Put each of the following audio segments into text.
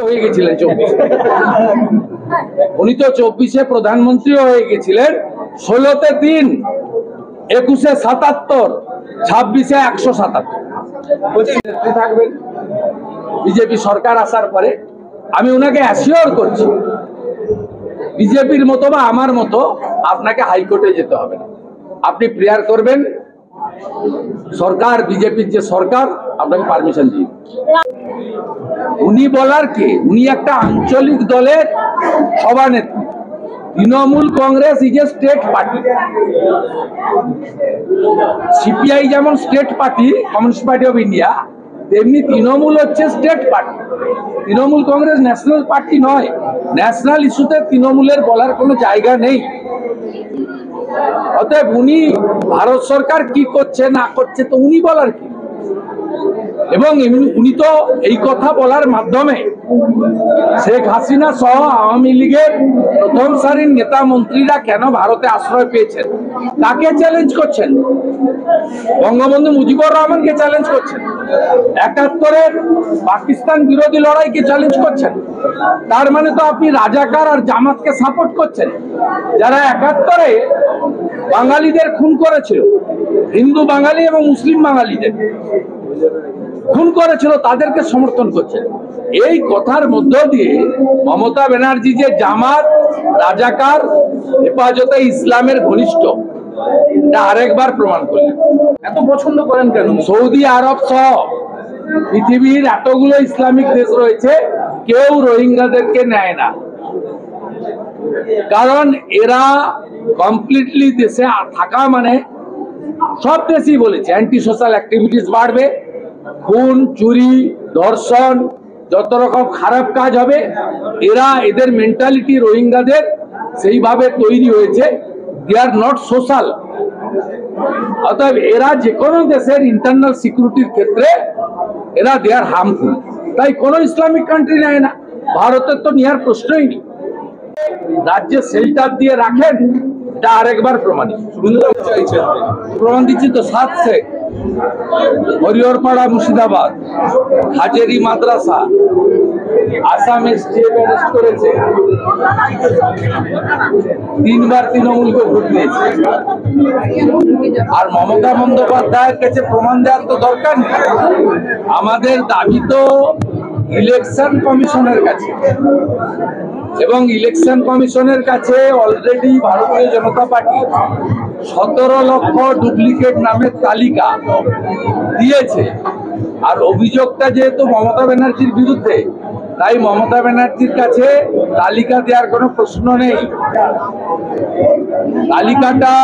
হয়ে গেছিলেন 24। উনি তো 24-এ প্রধানমন্ত্রী হয়ে গেছিলেন। 16-তে 3, 21-এ 77, 26-এ 177 থাকবেন বিজেপি সরকার আসার পরে। আমি ওনাকে অ্যাসিওর করছি, বিজেপির মতো বা আমার মতো আপনাকে হাইকোর্টে যেতে হবে না। আপনি প্রেয়ার করবেন, সরকার বিজেপির যে সরকার আপনাকে পারমিশন দিয়ে। উনি বলার কে? উনি একটা আঞ্চলিক দলের সভানেত্রী। Trinamool Congress is a state party. CPI যেমন state party, Communist Party of India, তেমনি তৃণমূল হচ্ছে state party. Trinamool Congress national party নয়। ন্যাশনাল ইস্যুতে তৃণমূলের বলার কোনো জায়গা নেই। অতএব উনি ভারত সরকার কি করছে না করছে তো উনি বলার কি? এবং উনি তো এই কথা বলার মাধ্যমে শেখ হাসিনা সহ আওয়ামী লীগের প্রথম সারির নেতা মন্ত্রীরা কেন ভারতে আশ্রয় পেয়েছেন তাকে চ্যালেঞ্জ করছেন। বঙ্গবন্ধু মুজিবুর রহমানকে চ্যালেঞ্জ করছেন। 71-এর পাকিস্তান বিরোধী লড়াইকে চ্যালেঞ্জ করছেন। তার মানে তো আপনি রাজাকার আর জামাতকে সাপোর্ট করছেন, যারা 71-এ বাঙালিদের খুন করেছিল, হিন্দু বাঙালি এবং মুসলিম বাঙালিদের খুন করেছিল, তাদেরকে সমর্থন করছে। এই কথার মধ্য দিয়ে মমতা ব্যানার্জি যে জামাত, রাজাকার, হেফাজতে ইসলামের ঘনিষ্ঠ, এটা আরেকবার প্রমাণ করলেন। এত পছন্দ করেন কেন? সৌদি আরব সহ পৃথিবীর এতগুলো ইসলামিক দেশ রয়েছে, কেউ রোহিঙ্গাদেরকে নেয় না। কারণ এরা কমপ্লিটলি দেশে থাকা মানে, সব দেশই বলেছে, অ্যান্টি সোশ্যাল অ্যাক্টিভিটিস বাড়বে, খুন, চুরি, ধর্ষণ, যত রকম খারাপ কাজ হবে। এদের মেন্টালিটি রোহিঙ্গাদের সেইভাবে তৈরি হয়েছে, দে আর নট সোশ্যাল। অতএব এরা যে কোনো দেশের ইন্টারনাল সিকিউরিটির ক্ষেত্রে দে আর হার্মফুল। তাই কোনো ইসলামিক কান্ট্রি নেয় না। ভারতের তো নেওয়ার প্রশ্নই নেই। রাজ্যে শেল্টার দিয়ে রাখেন, এটা আরেকবার প্রমাণিত। প্রমাণ দিচ্ছি তো। 7 শেখ, হরিহরপাড়া মুর্শিদাবাদ, হাজেরি মাদ্রাসা, আসামে স্টেট অ্যারেস্ট করেছে, 3বার তৃণমূলকে ভোট দিয়েছে। আর মমতা বন্দ্যোপাধ্যায়ের কাছে প্রমাণ দেওয়ার তো দরকার নেই। আমাদের দাবি তো ইলেকশন কমিশনের কাছে, এবং ইলেকশন কমিশনের কাছে অলরেডি ভারতীয় জনতা পার্টি 17 লক্ষ ডুপ্লিকেট নামের তালিকা দিয়েছে। আর অভিযোগটা যেহেতু মমতা ব্যানার্জির বিরুদ্ধে, তাই মমতা ব্যানার্জির কাছে তালিকা দেওয়ার কোনো প্রশ্ন নেই। তালিকাটা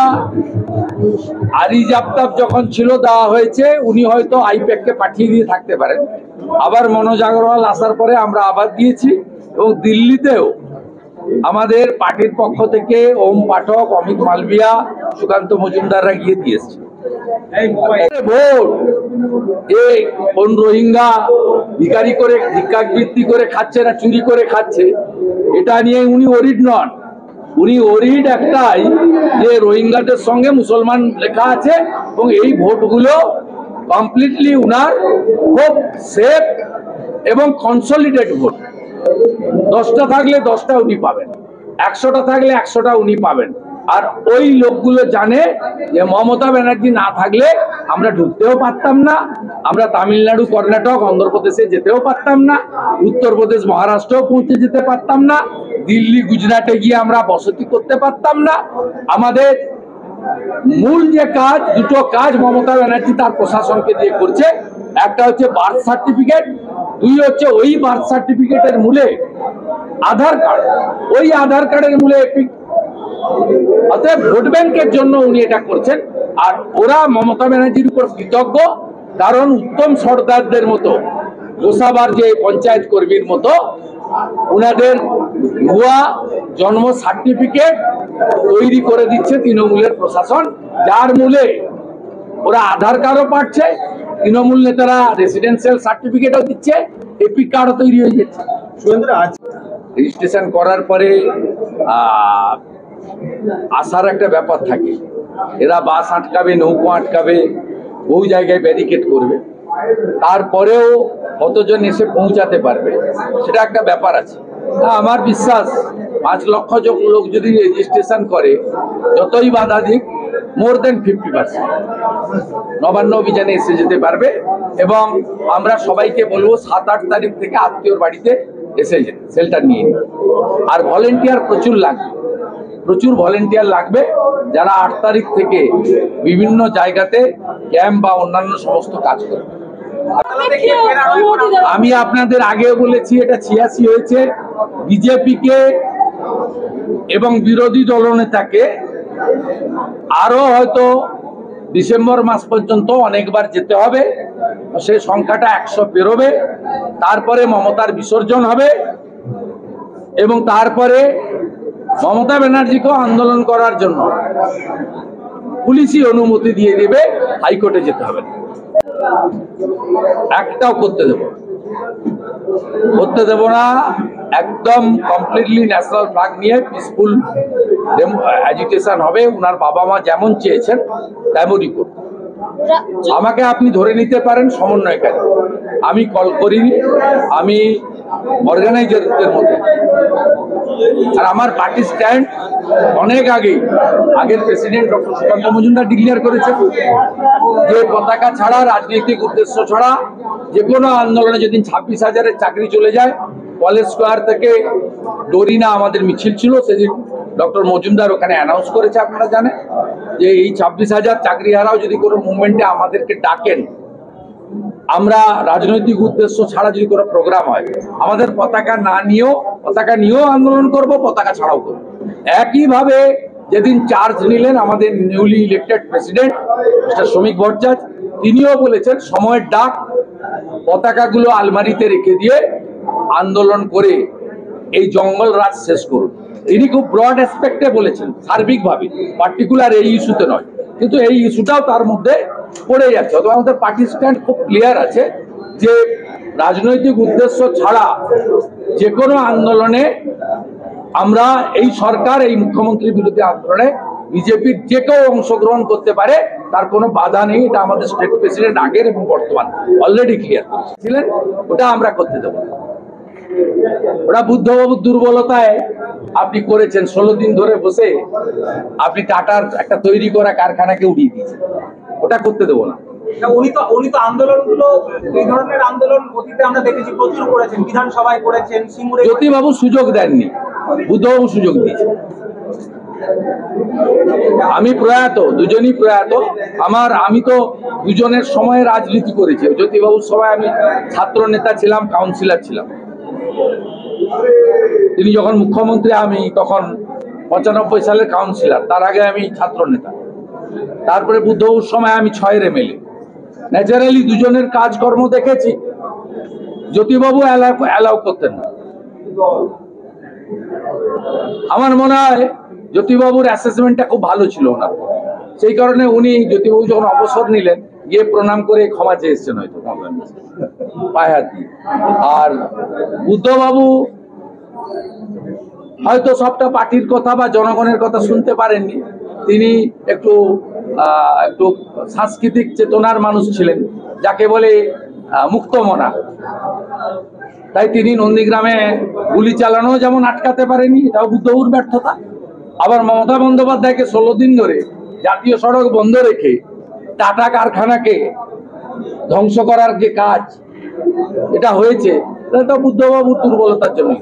আরিজ আফতাব যখন ছিল দেওয়া হয়েছে, উনি হয়তো আইপ্যাককে পাঠিয়ে দিয়ে থাকতে পারেন। আবার মনোজ আগরওয়াল আসার পরে আমরা আবার দিয়েছি, এবং দিল্লিতেও আমাদের পার্টির পক্ষ থেকে ওম পাঠক, অমিত মালভিয়া, সুকান্ত মজুমদাররা গিয়ে দিয়েছে। ভোট কোন রোহিঙ্গা ভিখারি করে, ভিক্ষাবৃত্তি করে খাচ্ছে না চুরি করে খাচ্ছে, এটা নিয়ে উনি ওরিড নন। উনি ওরিড একটাই, যে রোহিঙ্গাদের সঙ্গে মুসলমান লেখা আছে, এবং এই ভোটগুলো কমপ্লিটলি উনার খুব সেফ এবং কনসলিডেট ভোট। 10টা থাকলে 10টা উনি পাবেন, 100টা থাকলে 100টা উনি পাবেন। আর ওই লোকগুলো জানে যে মমতা ব্যানার্জি না থাকলে আমরা ঢুকতেও পারতাম না, আমরা তামিলনাড়ু, কর্ণাটক, অন্ধ্রপ্রদেশে যেতেও পারতাম না, উত্তরপ্রদেশ, মহারাষ্ট্রও পৌঁছে যেতে পারতাম না, দিল্লি, গুজরাটে গিয়ে আমরা বসতি করতে পারতাম না। আমাদের মূল যে কাজ, দুটো কাজ মমতা ব্যানার্জি তার প্রশাসনকে দিয়ে করছে। একটা হচ্ছে বার্থ সার্টিফিকেট, 2 হচ্ছে ওই বার্থ সার্টিফিকেটের মূলে আধার কার্ড, ওই আধার কার্ডের মূলে এপিক। অতএব ভোট ব্যাংকের জন্য উনি এটা করছেন। আর ওরা মমতা ব্যানার্জির উপর কৃতজ্ঞ, কারণ উত্তম সর্দারদের মতো, গোসাবার যে পঞ্চায়েত কর্মীর মতো, উনাদের ভুয়া জন্ম সার্টিফিকেট তৈরি করে দিচ্ছে তৃণমূলের প্রশাসন, যার মূলে ওরা আধার কার্ডও পাচ্ছে, তৃণমূল নেতারা রেসিডেন্সিয়াল সার্টিফিকেটও দিচ্ছে, এপিক কার্ডও তৈরি হয়ে যাচ্ছে। রেজিস্ট্রেশন করার পরে আসার একটা ব্যাপার থাকে। এরা বাস আটকাবে, নৌকো আটকাবে, বহু জায়গায় ব্যারিকেড করবে। তারপরেও কতজন এসে পৌঁছাতে পারবে সেটা একটা ব্যাপার আছে। আমার বিশ্বাস 5 লক্ষ লোক যদি রেজিস্ট্রেশন করে, যতই বাধা দিক, মোর দেন 50% নবান্ন অভিযানে এসে যেতে পারবে। এবং আমরা সবাইকে বলবো 7-8 তারিখ থেকে আত্মীয়র বাড়িতে এসে যেতে, শেল্টার নিয়ে নিতে। আর ভলেন্টিয়ার প্রচুর লাগবে, প্রচুর ভলেন্টিয়ার লাগবে, যারা 8 তারিখ থেকে বিভিন্ন জায়গাতে ক্যাম্প বা অন্যান্য সমস্ত কাজ করবে। আমি আপনাদের আগেও বলেছি, এটা 86 হয়েছে। বিজেপিকে এবং বিরোধী দলনেতাকে আরো হয়তো ডিসেম্বর মাস পর্যন্ত অনেকবার যেতে হবে, সেই সংখ্যাটা 100 পেরোবে। তারপরে মমতার বিসর্জন হবে এবং তারপরে মমতা ব্যানার্জিকেও আন্দোলন করার জন্য পুলিশই অনুমতি দিয়ে দেবে, হাইকোর্টে যেতে হবে না। একটাও করতে দেব না। একদম কমপ্লিটলি ন্যাশনাল ফ্ল্যাগ নিয়ে পিসফুল অ্যাজিটেশন হবে। ওনার বাবা মা যেমন চেয়েছেন তেমনই করব। আমাকে আপনি ধরে নিতে পারেন সমন্বয়কারী, আমি কল করিনি, আমি অর্গানাইজারদের মধ্যে। আর আমার পার্টি স্ট্যান্ড অনেক আগের president doctor Sukanta Majumdar declare করেছেন যে পতাকা ছাড়া, রাজনৈতিক উদ্দেশ্য ছাড়া যে কোনো আন্দোলনে যেদিন 26,000-এর চাকরি চলে যায়, কলেজ স্কোয়ার থেকে ডোরিনা আমাদের মিছিল ছিল, সেদিন ডক্টর মজুমদার ওখানে অ্যানাউন্স করেছে, আপনারা জানেন, যে এই 26,000 চাকরি হারাও যদি কোনো মুভমেন্টে আমাদেরকে ডাকেন, আমরা রাজনৈতিক উদ্দেশ্য ছাড়া যদি কোনো প্রোগ্রাম হয়, আমাদের পতাকা নিয়েও আন্দোলন করব, পতাকা ছাড়াও করব। একইভাবে যেদিন চার্জ নিলেন আমাদের নিউলি ইলেক্টেড প্রেসিডেন্ট মিস্টার শ্রমিক ভট্টাচার্য, তিনিও বলেছেন সময়ের ডাক, পতাকাগুলো আলমারিতে রেখে দিয়ে আন্দোলন করে এই জঙ্গল রাজ শেষ করুন। তিনি খুব ব্রড অ্যাসপেক্টে বলেছেন, সার্বিকভাবে, পার্টিকুলার এই ইস্যুতে নয়, কিন্তু এই ইস্যুটাও তার মধ্যে পড়ে যাচ্ছে। অথবা আমাদের পার্টি স্ট্যান্ড খুব ক্লিয়ার আছে যে রাজনৈতিক উদ্দেশ্য ছাড়া যে কোনো আন্দোলনে আমরা, এই সরকার, এই মুখ্যমন্ত্রীর বিরুদ্ধে আন্দোলনে বিজেপির যে কেউ অংশগ্রহণ করতে পারে, তার কোনো বাধা নেই। এটা আমাদের স্টেট প্রেসিডেন্ট আগের এবং বর্তমান অলরেডি ক্লিয়ার করেছিলেন। ওটা আমরা করতে দেবো না। ওটা বুদ্ধবাবুর দুর্বলতায় আপনি করেছেন। 16 দিন ধরে বসে আপনি টাটার একটা তৈরি করা কারখানাকে উড়িয়ে দিয়েছেন। ওটা করতে দেবো না। উনি তো আন্দোলনগুলো, এই ধরনের আন্দোলন অতীতে আমরা দেখেছি প্রচুর করেছেন, বিধানসভায় করেছেন, সিঙ্গুরে। জ্যোতিবাবু সুযোগ দেননি, বুদ্ধবাবু সুযোগ দিয়েছেন। আমি প্রয়াত, দুজনই প্রয়াত। আমি তো দুজনের সময় রাজনীতি করেছি। জ্যোতিবাবুর সময় আমি ছাত্র নেতা ছিলাম, কাউন্সিলর ছিলাম। তিনি যখন মুখ্যমন্ত্রী, আমি তখন 95 সালের কাউন্সিলর, তার আগে আমি ছাত্র নেতা। তারপরে বুদ্ধবাবুর সময় আমি 6-এর MLA। ন্যাচারালি দুজনের কাজকর্ম দেখেছি। জ্যোতিবাবু অ্যালাউ করতেন না। আমার মনে হয় জ্যোতিবাবুর অ্যাসেসমেন্টটা খুব ভালো ছিল ওনার, সেই কারণে উনি, জ্যোতিবাবু যখন অবসর নিলেন, গিয়ে প্রণাম করে ক্ষমা চেয়ে এসছেন হয়তো পায়ে হাত দিয়ে। আর বুদ্ধবাবু হয়তো সবটা পার্টির কথা বা জনগণের কথা শুনতে পারেননি। তিনি একটু সাংস্কৃতিক চেতনার মানুষ ছিলেন, যাকে বলে মুক্তমনা। তাই তিনি নন্দীগ্রামে গুলি চালানো যেমন আটকাতে পারেনি, এটাও বুদ্ধবাবুর ব্যর্থতা। আবার মমতা বন্দ্যোপাধ্যায়কে 16 দিন ধরে জাতীয় সড়ক বন্ধ রেখে টাটা কারখানাকে ধ্বংস করার যে কাজ এটা হয়েছে, এটা বুদ্ধবাবুর দুর্বলতার জন্য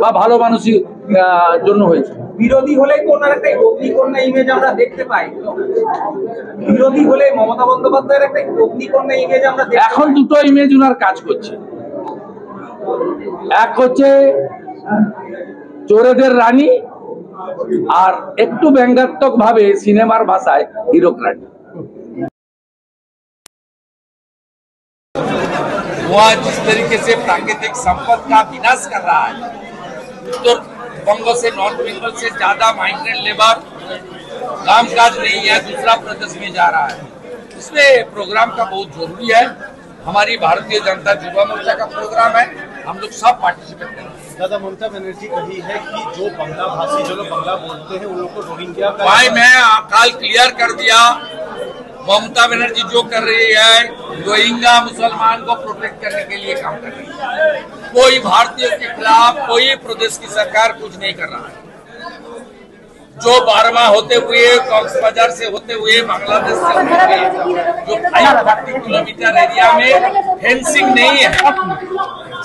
বা ভালো মানুষের জন্য হয়েছে। বিরোধী হলেই তো ওনার একটা অগ্নিকন্যা ইমেজ আমরা দেখতে পাই। বিরোধী হলে মমতা বন্দ্যোপাধ্যায়ের একটা অগ্নিকন্যা ইমেজ আমরা দেখতে পাই। এখন দুটো ইমেজ ওনার কাজ করছে। এক হচ্ছে চোরেদের রানী, আর একটু ব্যঙ্গাত্মক ভাবে সিনেমার ভাষায় হিরোক্রাট। वह जिस तरीके से प्राकृतिक संपद का विनाश कर रहा है, उत्तर बंग से, नॉर्थ बंगाल से ज्यादा माइग्रेंट लेबर कामकाज नहीं है, दूसरा प्रदेश में जा रहा है। इसलिए प्रोग्राम का बहुत जरूरी है। हमारी भारतीय जनता युवा मोर्चा का प्रोग्राम है, हम लोग सब पार्टिसिपेट करेंगे। दादा, ममता बनर्जी कही है कि जो बंगला भाषी, जो लोग बंगला बोलते हैं, उन लोग को रोहिंग्या का। भाई मैं काल क्लियर कर दिया, ममता बनर्जी जो कर रही है रोहिंग्या मुसलमान को प्रोटेक्ट करने के लिए काम कर रही है। कोई भारतीय के खिलाफ कोई प्रदेश की सरकार कुछ नहीं कर रहा है। जो बारमा होते हुए कॉक्सबाजार से होते हुए बांग्लादेश से होते हुए जो 540 किलोमीटर एरिया में फेंसिंग नहीं है,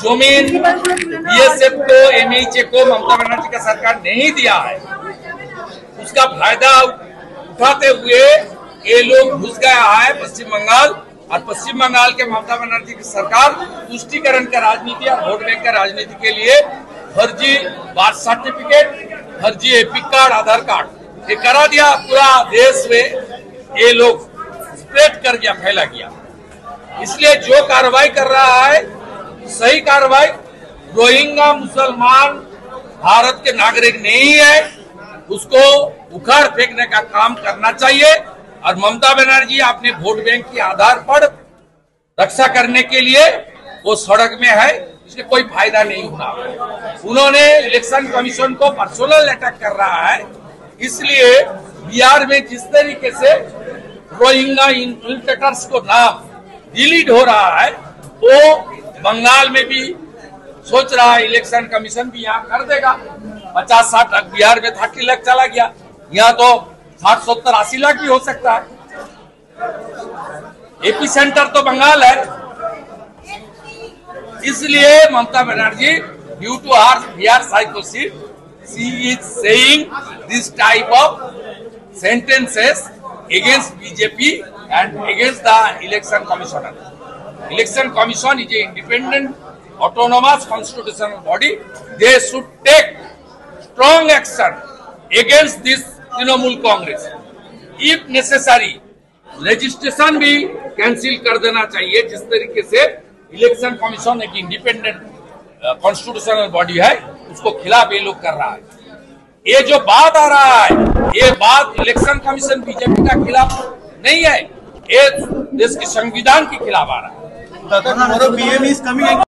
जमीन बीएसएफ को एमएचए को ममता बनर्जी का सरकार नहीं दिया है, उसका फायदा उठाते हुए ये लोग घुस गया है पश्चिम बंगाल। और पश्चिम बंगाल के ममता बनर्जी की सरकार तुष्टीकरण का राजनीति और वोट बैंक का राजनीति के लिए फर्जी बर्थ सर्टिफिकेट, फर्जी एपिक कार्ड, आधार कार्ड ये करा दिया। पूरा देश में ये लोग स्प्रेड कर गया, फैला गया। इसलिए जो कार्रवाई कर रहा है सही कार्रवाई। रोहिंग्या मुसलमान भारत के नागरिक नहीं है, उसको उखाड़ फेंकने का काम करना चाहिए। और ममता बनर्जी अपने वोट बैंक के आधार पर रक्षा करने के लिए वो सड़क में है, इसलिए कोई फायदा नहीं होगा। उन्होंने इलेक्शन कमीशन को पर्सनल अटैक कर रहा है। इसलिए बिहार में जिस तरीके से रोहिंग्या इन्फिल्ट्रेटर्स को नाम डिलीट हो रहा है, वो बंगाल में भी सोच रहा है इलेक्शन कमीशन भी यहाँ कर देगा। 50-60 लाख बिहार में 30 लाख चला गया, यहाँ तो 60-70-80 लाख भी हो सकता है। एपी सेंटर तो बंगाल है। इसलिए Mamata Banerjee due to her Bihar साइकोसिस she is saying this type of sentences against BJP and against the election commissioner. Election commission is a independent autonomous constitutional body. They should take strong action against this Trinamool Congress. If necessary, registration भी cancel कर देना चाहिए। जिस तरीके से election commission एक independent constitutional body है, उसको खिलाफ ये लोग कर रहा है। ये जो बात आ रहा है, ये बात इलेक्शन कमीशन बीजेपी का खिलाफ नहीं है, ये देश के संविधान के खिलाफ आ रहा है। Tomorrow PM is coming.